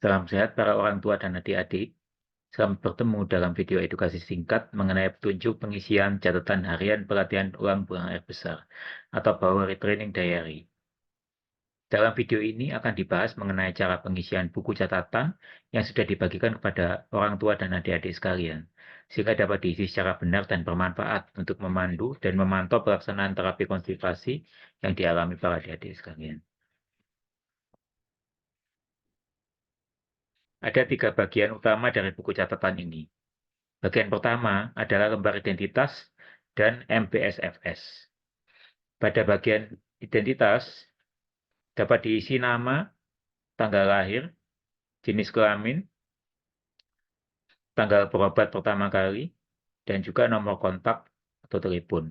Salam sehat para orang tua dan adik-adik. Selamat bertemu dalam video edukasi singkat mengenai petunjuk pengisian catatan harian pelatihan ulang buang air besar atau Power Retraining Diary. Dalam video ini akan dibahas mengenai cara pengisian buku catatan yang sudah dibagikan kepada orang tua dan adik-adik sekalian, sehingga dapat diisi secara benar dan bermanfaat untuk memandu dan memantau pelaksanaan terapi konstipasi yang dialami para adik-adik sekalian. Ada 3 bagian utama dari buku catatan ini. Bagian pertama adalah lembar identitas dan MBSFS. Pada bagian identitas, dapat diisi nama, tanggal lahir, jenis kelamin, tanggal berobat pertama kali, dan juga nomor kontak atau telepon.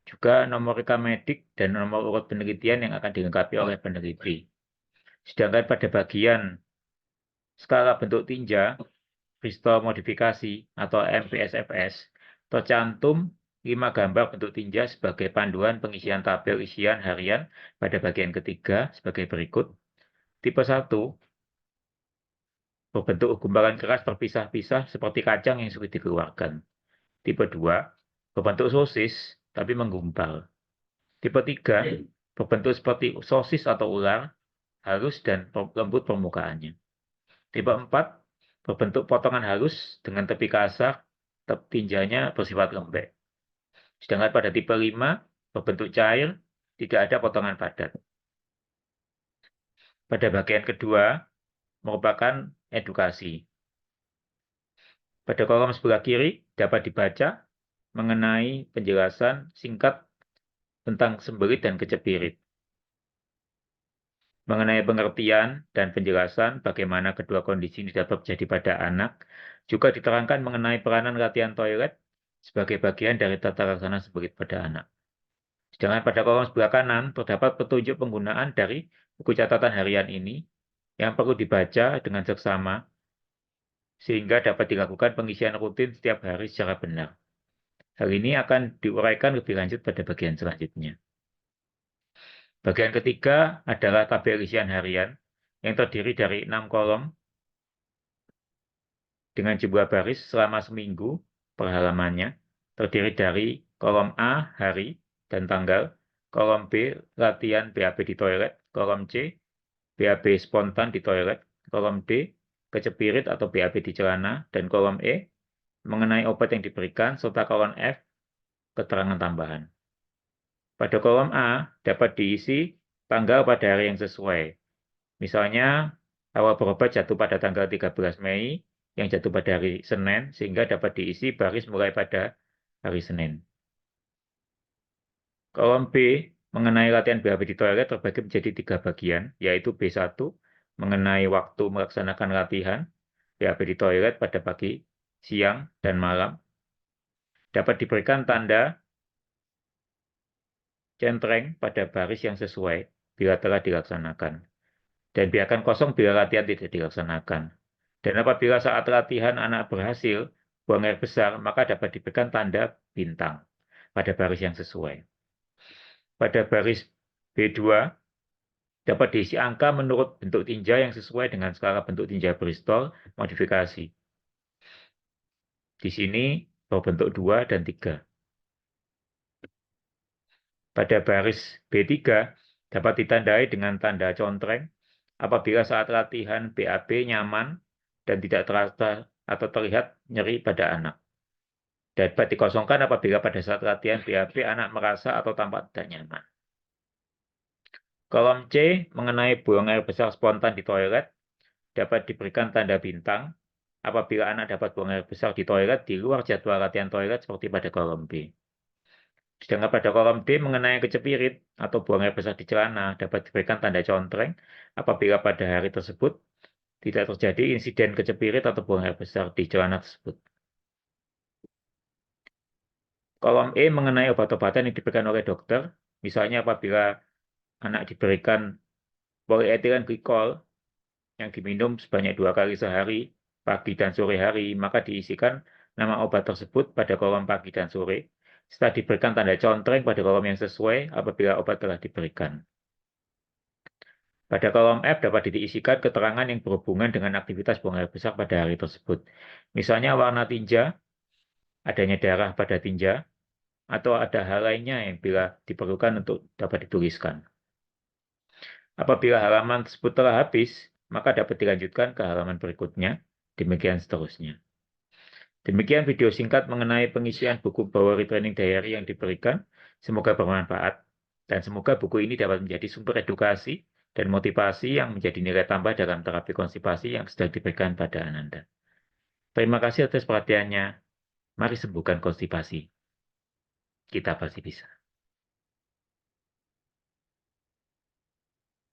Juga nomor rekam medik dan nomor urut penelitian yang akan dilengkapi oleh peneliti. Sedangkan pada bagian skala bentuk tinja, Bristol modifikasi atau MBSFS, tercantum 5 gambar bentuk tinja sebagai panduan pengisian tabel isian harian pada bagian ketiga sebagai berikut. Tipe 1, berbentuk gumpalan keras terpisah-pisah seperti kacang yang sulit dikeluarkan. Tipe 2, berbentuk sosis tapi menggumpal. Tipe 3, berbentuk seperti sosis atau ular, halus dan lembut permukaannya. Tipe 4, berbentuk potongan halus dengan tepi kasar, tinjanya bersifat lembek. Sedangkan pada tipe 5, berbentuk cair, tidak ada potongan padat. Pada bagian kedua, merupakan edukasi. Pada kolom sebelah kiri, dapat dibaca mengenai penjelasan singkat tentang sembelit dan kecepirit. Mengenai pengertian dan penjelasan bagaimana kedua kondisi ini dapat terjadi pada anak, juga diterangkan mengenai peranan latihan toilet sebagai bagian dari tata laksana sembelit pada anak. Sedangkan pada kolom sebelah kanan terdapat petunjuk penggunaan dari buku catatan harian ini yang perlu dibaca dengan seksama sehingga dapat dilakukan pengisian rutin setiap hari secara benar. Hal ini akan diuraikan lebih lanjut pada bagian selanjutnya. Bagian ketiga adalah tabel isian harian yang terdiri dari 6 kolom dengan jumlah baris selama seminggu per halamannya, terdiri dari kolom A, hari dan tanggal, kolom B, latihan BAB di toilet, kolom C, BAB spontan di toilet, kolom D, kecepirit atau BAB di celana, dan kolom E, mengenai obat yang diberikan, serta kolom F, keterangan tambahan. Pada kolom A, dapat diisi tanggal pada hari yang sesuai. Misalnya, awal berobat jatuh pada tanggal 13 Mei, yang jatuh pada hari Senin, sehingga dapat diisi baris mulai pada hari Senin. Kolom B, mengenai latihan BAB di toilet terbagi menjadi 3 bagian, yaitu B1, mengenai waktu melaksanakan latihan BAB di toilet pada pagi, siang, dan malam. Dapat diberikan tanda centreng pada baris yang sesuai bila telah dilaksanakan. Dan biarkan kosong bila latihan tidak dilaksanakan. Dan apabila saat latihan anak berhasil buang air besar, maka dapat diberikan tanda bintang pada baris yang sesuai. Pada baris B2, dapat diisi angka menurut bentuk tinja yang sesuai dengan skala bentuk tinja Bristol modifikasi. Di sini berbentuk 2 dan 3. Pada baris B3, dapat ditandai dengan tanda contreng apabila saat latihan BAB nyaman dan tidak terasa atau terlihat nyeri pada anak. Dapat dikosongkan apabila pada saat latihan BAB anak merasa atau tampak tidak nyaman. Kolom C mengenai buang air besar spontan di toilet dapat diberikan tanda bintang apabila anak dapat buang air besar di toilet di luar jadwal latihan toilet seperti pada kolom B. Sedangkan pada kolom D mengenai kecepirit atau buang air besar di celana dapat diberikan tanda contreng apabila pada hari tersebut tidak terjadi insiden kecepirit atau buang air besar di celana tersebut. Kolom E mengenai obat-obatan yang diberikan oleh dokter, misalnya apabila anak diberikan polyethylene glycol yang diminum sebanyak 2 kali sehari, pagi dan sore hari, maka diisikan nama obat tersebut pada kolom pagi dan sore, setelah diberikan tanda contreng pada kolom yang sesuai apabila obat telah diberikan. Pada kolom F dapat diisikan keterangan yang berhubungan dengan aktivitas buang air besar pada hari tersebut. Misalnya warna tinja, adanya darah pada tinja, atau ada hal lainnya yang bila diperlukan untuk dapat dituliskan. Apabila halaman tersebut telah habis, maka dapat dilanjutkan ke halaman berikutnya, demikian seterusnya. Demikian video singkat mengenai pengisian buku Power Retraining Diary yang diberikan. Semoga bermanfaat, dan semoga buku ini dapat menjadi sumber edukasi dan motivasi yang menjadi nilai tambah dalam terapi konstipasi yang sedang diberikan pada Ananda. Terima kasih atas perhatiannya. Mari sembuhkan konstipasi. Kita pasti bisa.